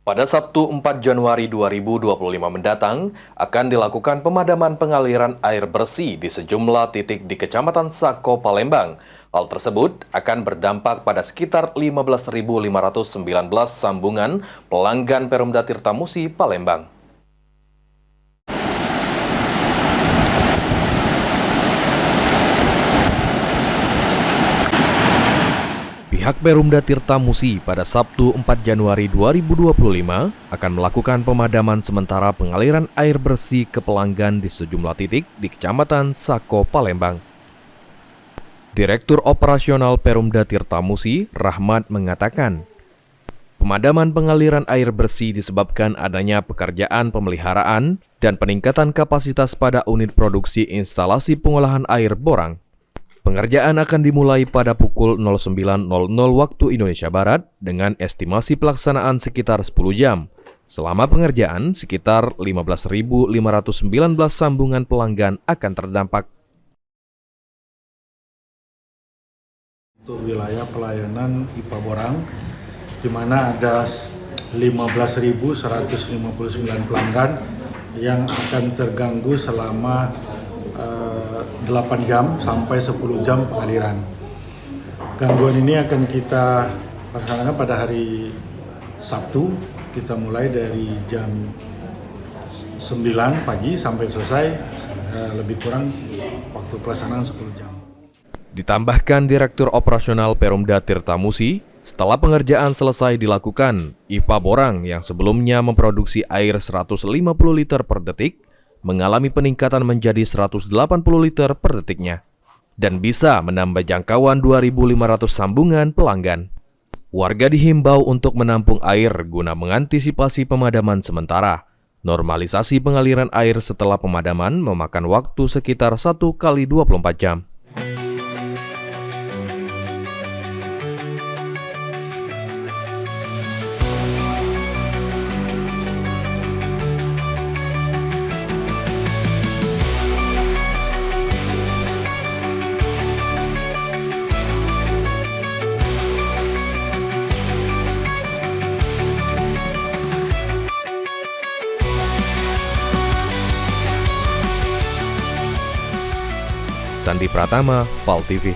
Pada Sabtu 4 Januari 2025 mendatang, akan dilakukan pemadaman pengaliran air bersih di sejumlah titik di Kecamatan Sako, Palembang. Hal tersebut akan berdampak pada sekitar 15.519 sambungan pelanggan Perumda Tirtamusi, Palembang. Pihak Perumda Tirtamusi pada Sabtu 4 Januari 2025 akan melakukan pemadaman sementara pengaliran air bersih ke pelanggan di sejumlah titik di Kecamatan Sako, Palembang. Direktur Operasional Perumda Tirtamusi, Rahmat, mengatakan, pemadaman pengaliran air bersih disebabkan adanya pekerjaan pemeliharaan dan peningkatan kapasitas pada unit produksi instalasi pengolahan air Borang. Pengerjaan akan dimulai pada pukul 09.00 waktu Indonesia Barat dengan estimasi pelaksanaan sekitar 10 jam. Selama pengerjaan, sekitar 15.519 sambungan pelanggan akan terdampak. Untuk wilayah pelayanan IPA Borang, di mana ada 15.159 pelanggan yang akan terganggu selama 8 jam sampai 10 jam pengaliran. Gangguan ini akan kita laksanakan pada hari Sabtu. Kita mulai dari jam 9 pagi sampai selesai, lebih kurang waktu pelaksanaan 10 jam. Ditambahkan Direktur Operasional Perumda Tirtamusi, setelah pengerjaan selesai dilakukan, IPA Borang yang sebelumnya memproduksi air 150 liter per detik, mengalami peningkatan menjadi 180 liter per detiknya, dan bisa menambah jangkauan 2.500 sambungan pelanggan. Warga dihimbau untuk menampung air guna mengantisipasi pemadaman sementara. Normalisasi pengaliran air setelah pemadaman memakan waktu sekitar 1 kali 24 jam. Sandi Pratama, PAL TV.